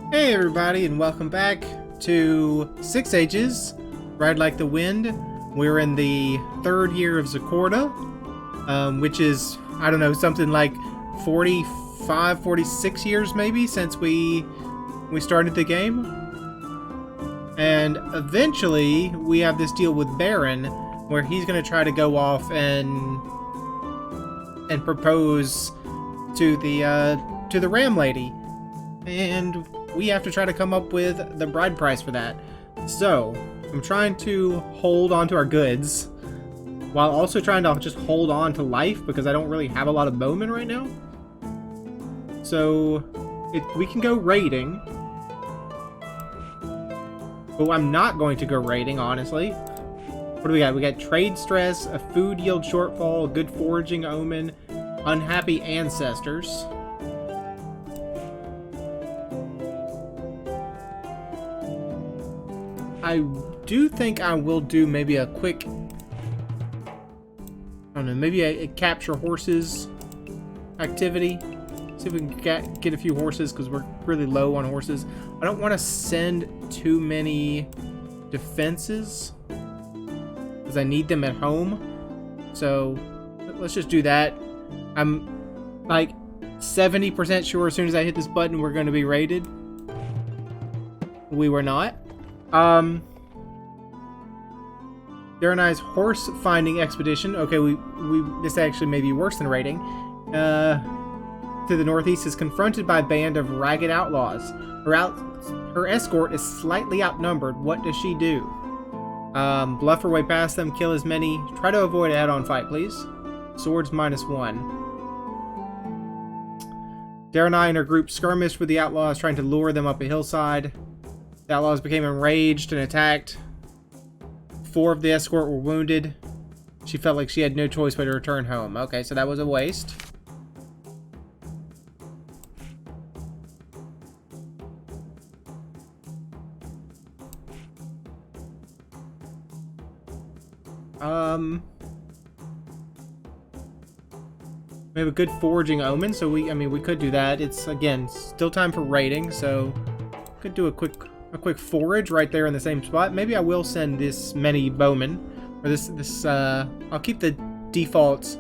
Hey everybody, and welcome back to 6 Ages, Ride Like the Wind. We're in the 3rd year of Zacorda, which is, I don't know, something like 45, 46 years maybe since we started the game. And eventually, we have this deal with Baron, where he's going to try to go off and propose to the Ram Lady. And we have to try to come up with the bride price for that. So, I'm trying to hold on to our goods, while also trying to just hold on to life, because I don't really have a lot of bowmen right now. So, we can go raiding. But I'm not going to go raiding, honestly. What do we got? We got trade stress, a food yield shortfall, good foraging omen, unhappy ancestors. I do think I will do maybe a quick, I don't know, maybe a capture horses activity. See if we can get a few horses, because we're really low on horses. I don't want to send too many defenses, because I need them at home. So let's just do that. I'm like 70% sure as soon as I hit this button we're going to be raided. We were not. Darrenai's horse finding expedition. Okay, this actually may be worse than raiding. To the northeast is confronted by a band of ragged outlaws. Her escort is slightly outnumbered. What does she do? Bluff her way past them, kill as many. Try to avoid a head-on fight, please. Swords -1. Darrenai and her group skirmished with the outlaws, trying to lure them up a hillside. The outlaws became enraged and attacked. 4 of the escort were wounded. She felt like she had no choice but to return home. Okay, so that was a waste. We have a good foraging omen, so we could do that. It's, again, still time for raiding, so could do a quick forage right there in the same spot. Maybe I will send this many bowmen, or I'll keep the default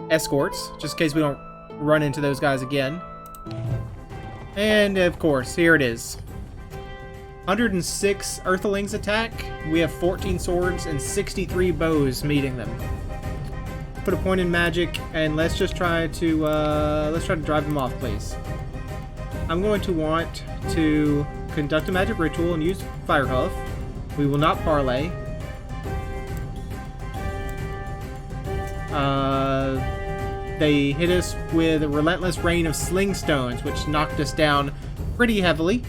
escorts, just in case we don't run into those guys again. And, of course, here it is. 106 Earthlings attack. We have 14 swords and 63 bows meeting them. Put a point in magic, and let's just try to drive them off, please. I'm going to want to conduct a magic ritual and use Firehoof. We will not parlay. They hit us with a relentless rain of sling stones, which knocked us down pretty heavily.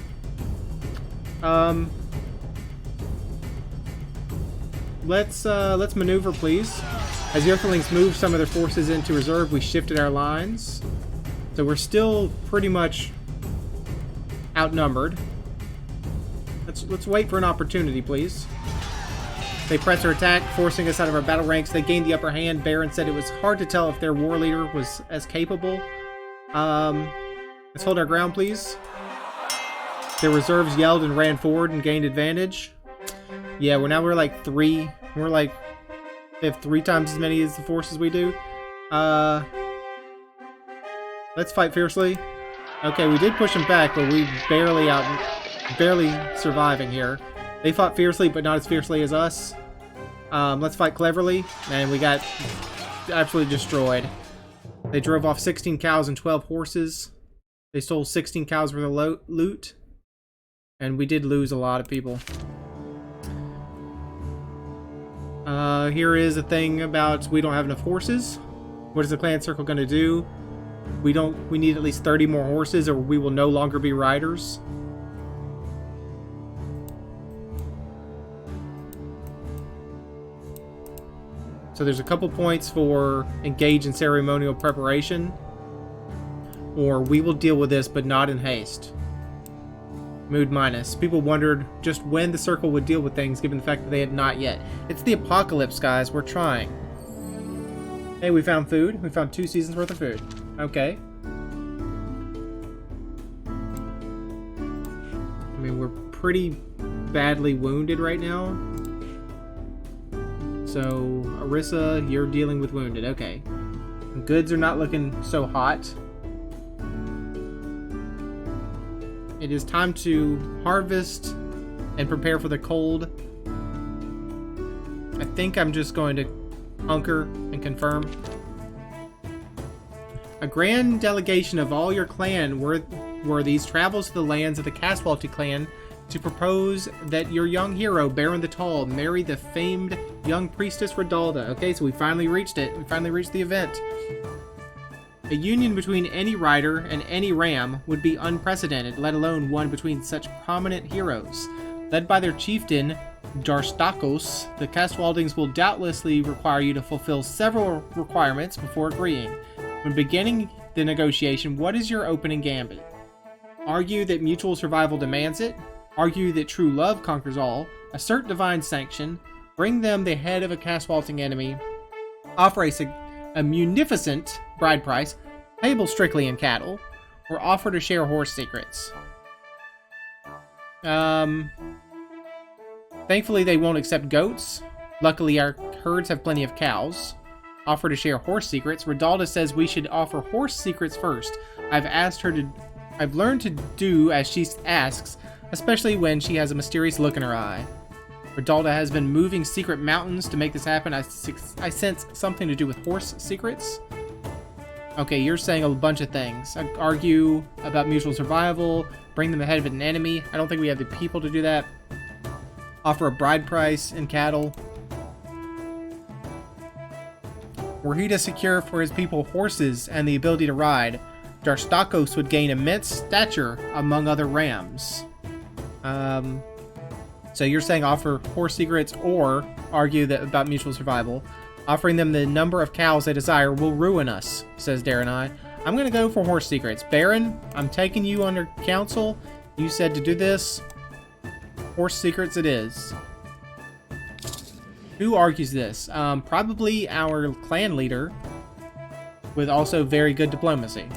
Let's maneuver, please. As the Earthlings moved some of their forces into reserve, we shifted our lines. So we're still pretty much outnumbered. Let's wait for an opportunity, please. They pressed our attack, forcing us out of our battle ranks. They gained the upper hand. Baron said it was hard to tell if their war leader was as capable. Let's hold our ground, please. Their reserves yelled and ran forward and gained advantage. Yeah, we're like 3. They have 3 times as many as the forces we do. Let's fight fiercely. Okay, we did push them back, but we barely surviving here. They fought fiercely, but not as fiercely as us. Let's fight cleverly, and we got absolutely destroyed. They drove off 16 cows and 12 horses. They stole 16 cows worth of loot, and we did lose a lot of people. Here is a thing about we don't have enough horses. What is the clan circle going to do? We need at least 30 more horses, or we will no longer be riders. So there's a couple points for engage in ceremonial preparation, or we will deal with this, but not in haste. Mood minus. People wondered just when the circle would deal with things, given the fact that they had not yet. It's the apocalypse, guys. We're trying. Hey, we found food. We found 2 seasons worth of food. Okay. mean, we're pretty badly wounded right now. So, Arissa, you're dealing with wounded. Okay. Goods are not looking so hot. It is time to harvest and prepare for the cold. I think I'm just going to hunker and confirm. A grand delegation of all your clan worthies travels to the lands of the Caswalty clan to propose that your young hero, Baron the Tall, marry the famed young priestess Rodalda. Okay, so we finally reached it. We finally reached the event. A union between any rider and any ram would be unprecedented, let alone one between such prominent heroes. Led by their chieftain, Darstakos, the Caswaldings will doubtlessly require you to fulfill several requirements before agreeing. When beginning the negotiation, what is your opening gambit? Argue that mutual survival demands it. Argue that true love conquers all. Assert divine sanction. Bring them the head of a Caswalting enemy. Offer a munificent bride price, payable strictly in cattle. Or offer to share horse secrets. Thankfully, they won't accept goats. Luckily, our herds have plenty of cows. Offer to share horse secrets. Rodalda says we should offer horse secrets first. I've learned to do as she asks, especially when she has a mysterious look in her eye. Rodalda has been moving secret mountains to make this happen. I sense something to do with horse secrets. Okay, you're saying a bunch of things. Argue about mutual survival. Bring them ahead of an enemy. I don't think we have the people to do that. Offer a bride price in cattle. Were he to secure for his people horses and the ability to ride, Darstakos would gain immense stature among other rams. So you're saying offer horse secrets or argue that about mutual survival. Offering them the number of cows they desire will ruin us, says Darenai. I'm going to go for horse secrets. Baron, I'm taking you under counsel. You said to do this. Horse secrets it is. Who argues this? Probably our clan leader, with also very good diplomacy.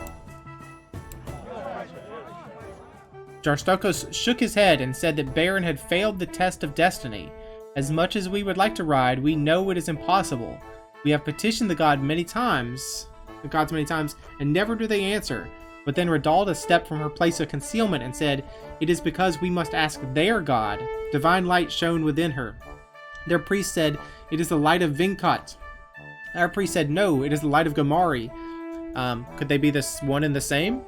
Darstakos shook his head and said that Baron had failed the test of destiny. As much as we would like to ride, we know it is impossible. We have petitioned the gods many times, and never do they answer. But then Rodalda stepped from her place of concealment and said, "It is because we must ask their god." Divine light shone within her. Their priest said, "It is the light of Vinkat." Our priest said, "No, it is the light of Gamari." Could they be this one and the same?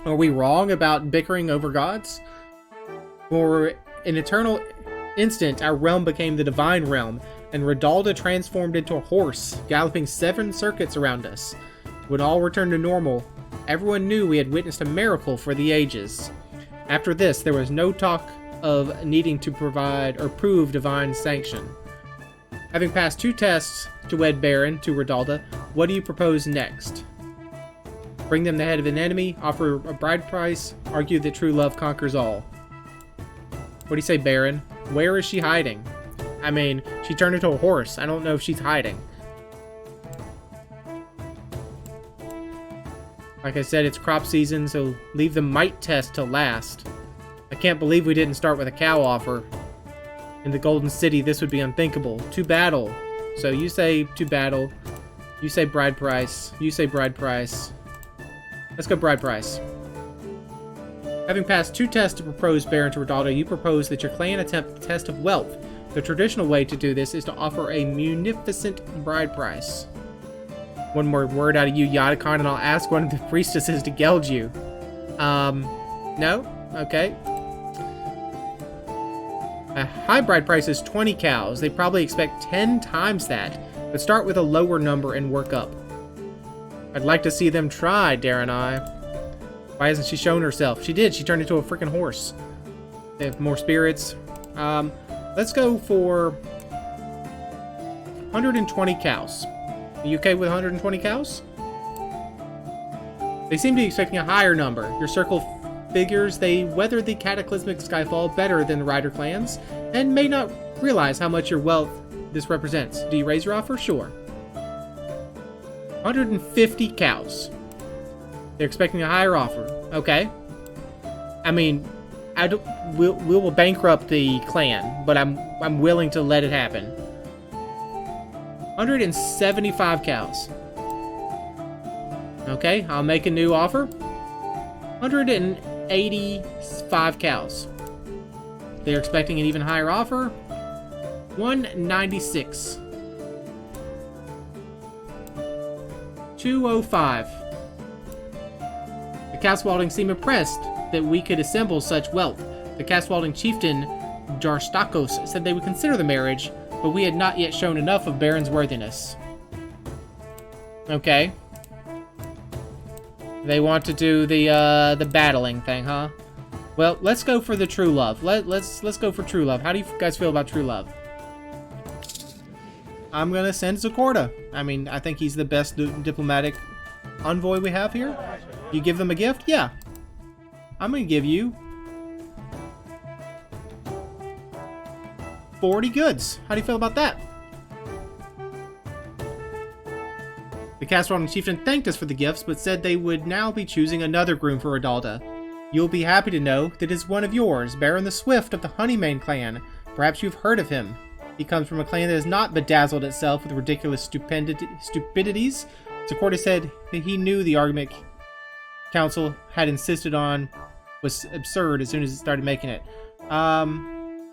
Are we wrong about bickering over gods? For an eternal instant, our realm became the divine realm, and Rodalda transformed into a horse, galloping 7 circuits around us. When all returned to normal, everyone knew we had witnessed a miracle for the ages. After this, there was no talk of needing to provide or prove divine sanction. Having passed 2 tests to wed Baron to Rodalda, what do you propose next? Bring them the head of an enemy, offer a bride price, argue that true love conquers all. What do you say, Baron? Where is she hiding? I mean, she turned into a horse. I don't know if she's hiding. Like I said, it's crop season, so leave the might test till last. I can't believe we didn't start with a cow offer. In the Golden City, this would be unthinkable. To battle. So you say to battle. You say bride price. You say bride price. Let's go bride price. Having passed 2 tests to propose Baron to Rodalda, you propose that your clan attempt the test of wealth. The traditional way to do this is to offer a munificent bride price. One more word out of you, Yadakon, and I'll ask one of the priestesses to geld you. No? Okay. A high bride price is 20 cows. They probably expect 10 times that, but start with a lower number and work up. I'd like to see them try, Darenai. Why hasn't she shown herself? She did. She turned into a freaking horse. They have more spirits. Let's go for 120 cows. Are you okay with 120 cows? They seem to be expecting a higher number. Your circle figures they weathered the cataclysmic skyfall better than the rider clans, and may not realize how much your wealth this represents. Do you raise your offer? Sure. 150 cows. They're expecting a higher offer. Okay. I mean, we will bankrupt the clan, but I'm willing to let it happen. 175 cows. Okay, I'll make a new offer. 185 cows. They're expecting an even higher offer. 196. 205. The Caswalding seem impressed that we could assemble such wealth. The Caswalding chieftain, Jarstakos, said they would consider the marriage, but we had not yet shown enough of Baron's worthiness. Okay. They want to do the battling thing, huh? Well, let's go for the true love. Let's go for true love. How do you guys feel about true love? I'm gonna send Zakorda. I mean, I think he's the best diplomatic envoy we have here. You give them a gift? Yeah. I'm gonna give you 40 goods. How do you feel about that? The Caswalding chieftain thanked us for the gifts, but said they would now be choosing another groom for Redalda. You'll be happy to know that it is one of yours, Baron the Swift of the Honeymane clan. Perhaps you've heard of him. He comes from a clan that has not bedazzled itself with ridiculous stupidities. Zakorda said that he knew the argument council had insisted on was absurd as soon as it started making it. I'm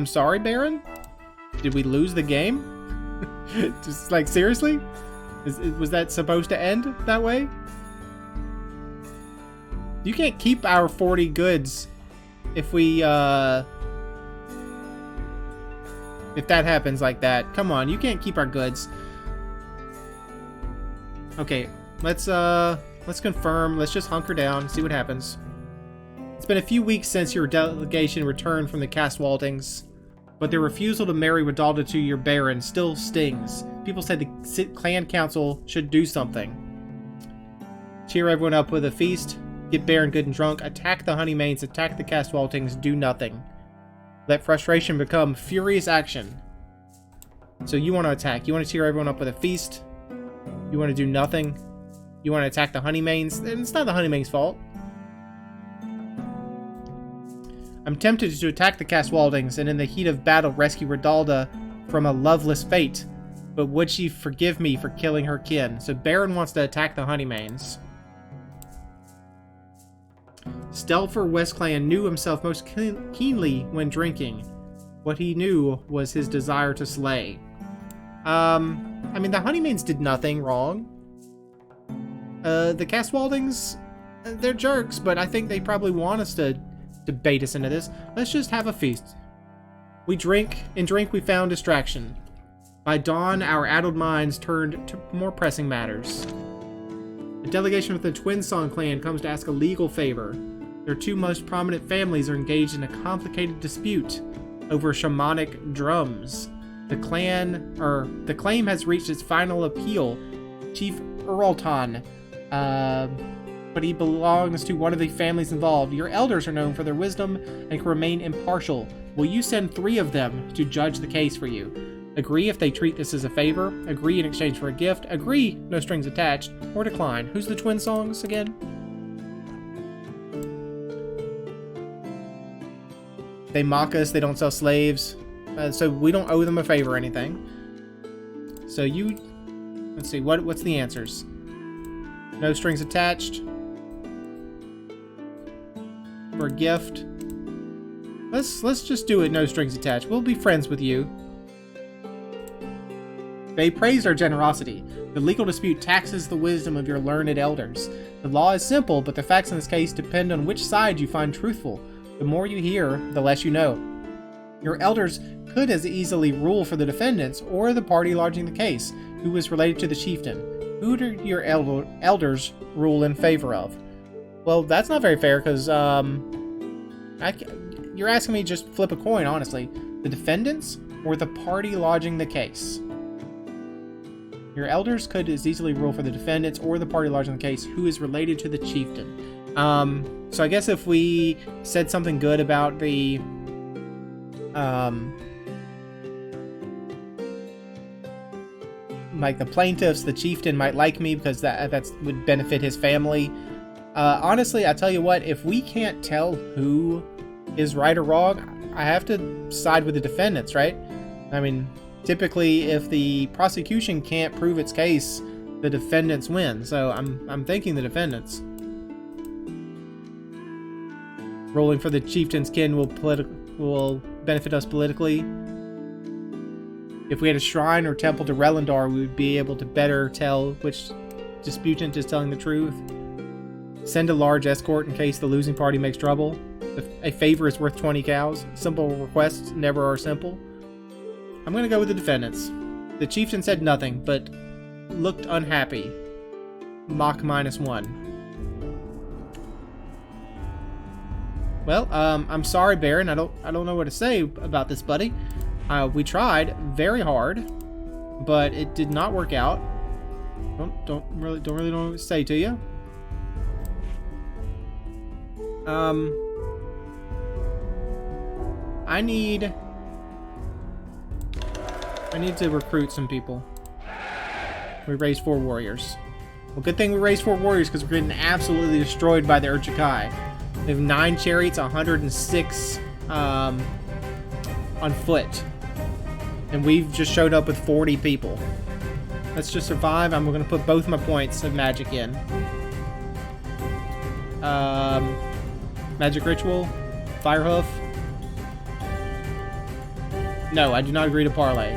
sorry, Baron? Did we lose the game? Just like, seriously? Was that supposed to end that way? You can't keep our 40 goods if we, if that happens like that. Come on, you can't keep our goods. Okay, let's confirm. Let's just hunker down, see what happens. It's been a few weeks since your delegation returned from the Caswaldings, but their refusal to marry Redalda to your Baron still stings. People said the clan council should do something. Cheer everyone up with a feast. Get Baron good and drunk. Attack the Honeymanes. Attack the Caswaldings. Do nothing. Let frustration become furious action. So you want to attack. You want to cheer everyone up with a feast. You want to do nothing. You want to attack the Honeymanes. And it's not the Honeymanes' fault. I'm tempted to attack the Caswaldings and in the heat of battle rescue Redalda from a loveless fate. But would she forgive me for killing her kin? So Baron wants to attack the Honeymanes. Stelfer Westclan knew himself most keenly when drinking. What he knew was his desire to slay. I mean, the Honeymanes did nothing wrong. The Caswaldings, they're jerks, but I think they probably want us to bait us into this. Let's just have a feast. We drink, and drink we found distraction. By dawn, our addled minds turned to more pressing matters. A delegation of the Twin Song clan comes to ask a legal favor. Their two most prominent families are engaged in a complicated dispute over shamanic drums. The claim has reached its final appeal. Chief Uralton, but he belongs to one of the families involved. Your elders are known for their wisdom and can remain impartial. Will you send 3 of them to judge the case for you? Agree if they treat this as a favor. Agree in exchange for a gift. Agree, no strings attached. Or decline. Who's the Twin Songs again? They mock us. They don't sell slaves. So we don't owe them a favor or anything. So you... Let's see. What's the answers? No strings attached. For a gift. Let's just do it. No strings attached. We'll be friends with you. They praised our generosity. The legal dispute taxes the wisdom of your learned elders. The law is simple, but the facts in this case depend on which side you find truthful. The more you hear, the less you know. Your elders could as easily rule for the defendants or the party lodging the case, who is related to the chieftain. Who do your elders rule in favor of? Well, that's not very fair, because you're asking me to just flip a coin, honestly. The defendants or the party lodging the case? Your elders could as easily rule for the defendants or the party lodging the case who is related to the chieftain. So I guess if we said something good about the like the plaintiffs, the chieftain might like me because that would benefit his family. Honestly, I tell you what, if we can't tell who is right or wrong, I have to side with the defendants, right? I mean, typically, if the prosecution can't prove its case, the defendants win. So I'm thinking the defendants. Rolling for the chieftain's kin will benefit us politically. If we had a shrine or temple to Relendar, we would be able to better tell which disputant is telling the truth. Send a large escort in case the losing party makes trouble. A favor is worth 20 cows. Simple requests never are simple. I'm going to go with the defendants. The chieftain said nothing, but looked unhappy. Mock -1. Well, I'm sorry, Baron. I don't know what to say about this, buddy. We tried very hard, but it did not work out. Don't really know what to say to you. I need to recruit some people. We raised 4 warriors. Well, good thing we raised 4 warriors because we're getting absolutely destroyed by the Urchikai. We have 9 chariots, 106 on foot. And we've just showed up with 40 people. Let's just survive. I'm going to put both my points of magic in. Magic ritual. Firehoof. No, I do not agree to parlay.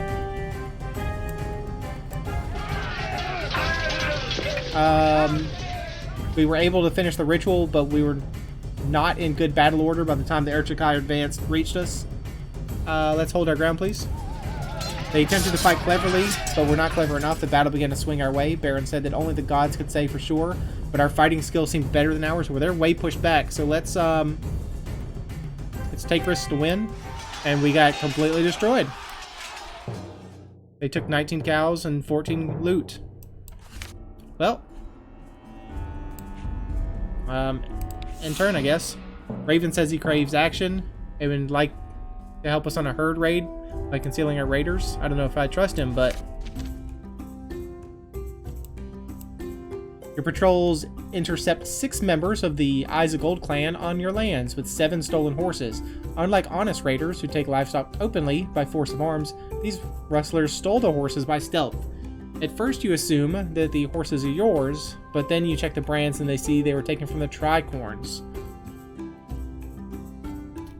We were able to finish the ritual, but we were not in good battle order by the time the Urchikai advanced reached us. Let's hold our ground, please. They attempted to fight cleverly, but we're not clever enough. The battle began to swing our way. Baron said that only the gods could say for sure, but our fighting skills seemed better than ours. Well, they're way pushed back, so let's take risks to win. And we got completely destroyed. They took 19 cows and 14 loot. Well, in turn, I guess. Raven says he craves action and would like to help us on a herd raid by concealing our raiders. I don't know if I trust him, but your patrols intercept 6 members of the Eyes of Gold clan on your lands with 7 stolen horses. Unlike honest raiders who take livestock openly by force of arms, these rustlers stole the horses by stealth. At first you assume that the horses are yours, but then you check the brands and they see they were taken from the tricorns.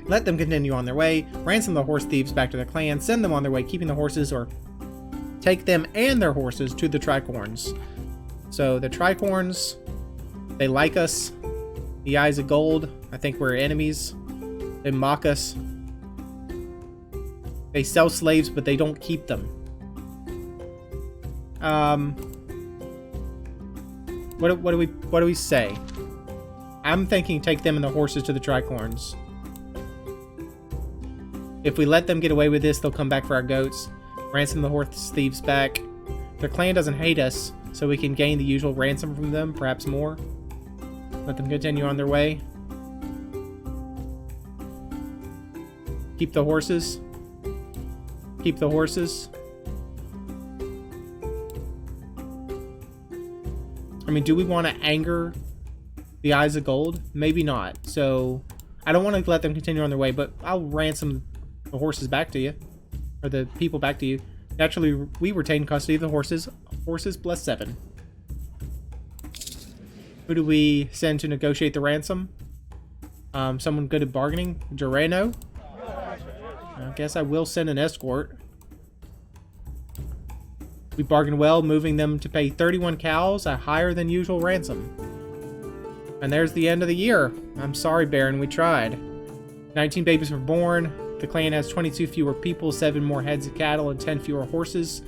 Let them continue on their way, ransom the horse thieves back to their clan, send them on their way, keeping the horses, or take them and their horses to the tricorns. So the tricorns, they like us. The Eyes of Gold, I think we're enemies. They mock us. They sell slaves, but they don't keep them. What do we say? I'm thinking take them and the horses to the tricorns. If we let them get away with this, they'll come back for our goats. Ransom the horse thieves back. Their clan doesn't hate us, so we can gain the usual ransom from them, perhaps more. Let them continue on their way. Keep the horses. Keep the horses. I mean, do we want to anger the Eyes of Gold? Maybe not. So, I don't want to let them continue on their way, but I'll ransom the horses back to you. Or the people back to you. Naturally, we retain custody of the horses. Horses plus 7. Who do we send to negotiate the ransom? Someone good at bargaining? Joreno? I guess I will send an escort. We bargained well, moving them to pay 31 cows, a higher than usual ransom. And there's the end of the year. I'm sorry, Baron, we tried. 19 babies were born. The clan has 22 fewer people, 7 more heads of cattle, and 10 fewer horses.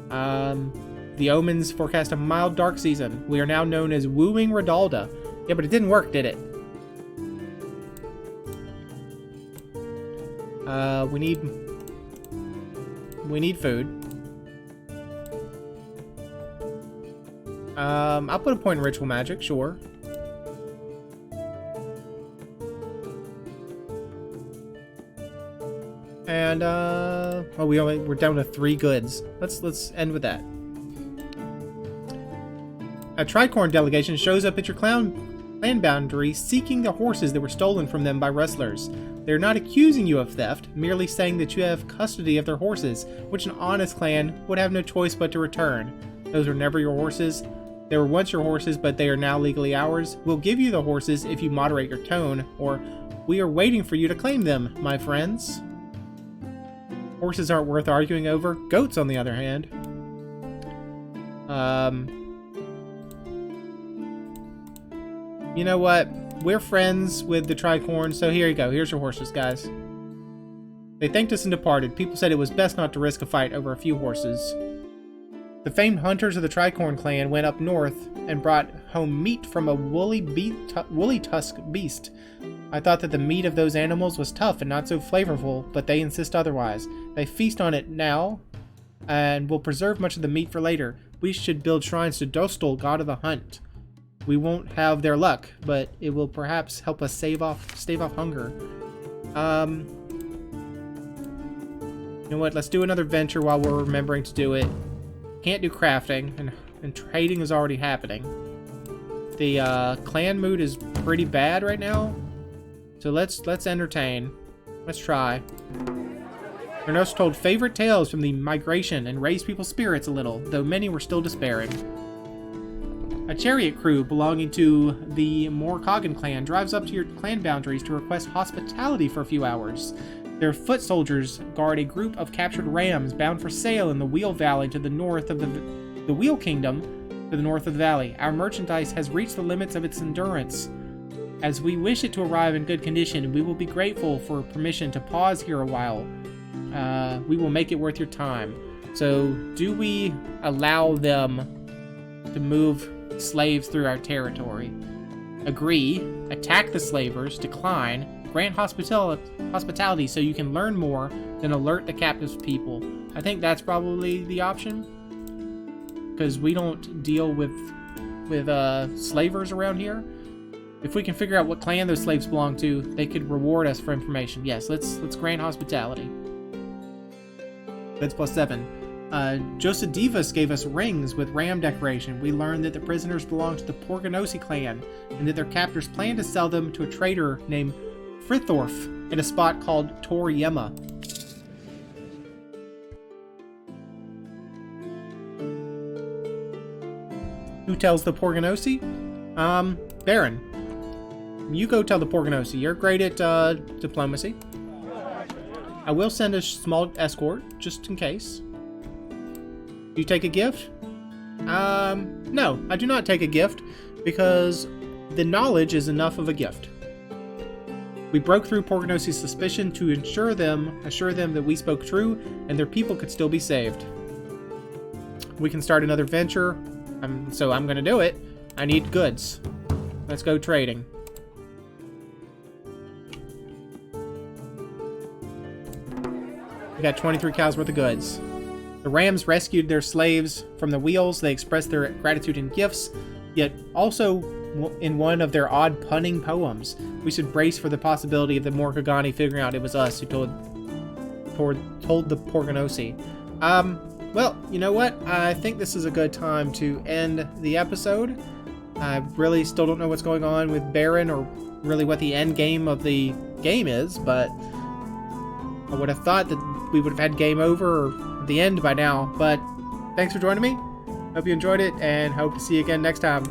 The omens forecast a mild, dark season. We are now known as Wooing Redalda. Yeah, but it didn't work, did it? We need food. I'll put a point in ritual magic, sure. And oh, we're down to 3 goods. Let's end with that. A tricorn delegation shows up at your clan boundary seeking the horses that were stolen from them by rustlers. They're not accusing you of theft, merely saying that you have custody of their horses, which an honest clan would have no choice but to return. Those were never your horses. They were once your horses, but they are now legally ours. We'll give you the horses if you moderate your tone, or we are waiting for you to claim them, my friends. Horses aren't worth arguing over. Goats, on the other hand. You know what? We're friends with the tricorn, so here you go. Here's your horses, guys. They thanked us and departed. People said it was best not to risk a fight over a few horses. The famed hunters of the tricorn clan went up north and brought home meat from a woolly tusk beast. I thought that the meat of those animals was tough and not so flavorful, but they insist otherwise. They feast on it now and will preserve much of the meat for later. We should build shrines to Dostal, god of the hunt. We won't have their luck, but it will perhaps help us stave off hunger. You know what? Let's do another venture while we're remembering to do it. Can't do crafting, and trading is already happening. The clan mood is pretty bad right now, so let's entertain. Let's try. Ernos told favorite tales from the migration and raised people's spirits a little, though many were still despairing. A chariot crew belonging to the Morkagan clan drives up to your clan boundaries to request hospitality for a few hours. Their foot soldiers guard a group of captured rams bound for sale in the Wheel Valley to the north of the Wheel Kingdom to the north of the valley. Our merchandise has reached the limits of its endurance. As we wish it to arrive in good condition, we will be grateful for permission to pause here a while. We will make it worth your time. So, do we allow them to move slaves through our territory? Agree. Attack the slavers. Decline. Grant hospitality so you can learn more, then alert the captive people. I think that's probably the option, because we don't deal with slavers around here. If we can figure out what clan those slaves belong to, they could reward us for information. Yes, let's grant hospitality. That's +7. Josedivus gave us rings with ram decoration. We learned that the prisoners belong to the Porganosi clan, and that their captors plan to sell them to a trader named Frithorf in a spot called Tor Yema. Who tells the Porganosi? Baron. You go tell the Porganosi. You're great at diplomacy. I will send a small escort, just in case. Do you take a gift? No, I do not take a gift, because the knowledge is enough of a gift. We broke through Porganosi's suspicion to assure them that we spoke true, and their people could still be saved. We can start another venture, so I'm gonna do it. I need goods. Let's go trading. We got 23 cows worth of goods. The Rams rescued their slaves from the wheels. They expressed their gratitude in gifts, yet also in one of their odd punning poems. We should brace for the possibility of the Morkagani figuring out it was us who told the Porganosi. Well, you know what? I think this is a good time to end the episode. I really still don't know what's going on with Baron, or really what the end game of the game is, but I would have thought that we would have had game over or the end by now. But thanks for joining me. Hope you enjoyed it, and hope to see you again next time.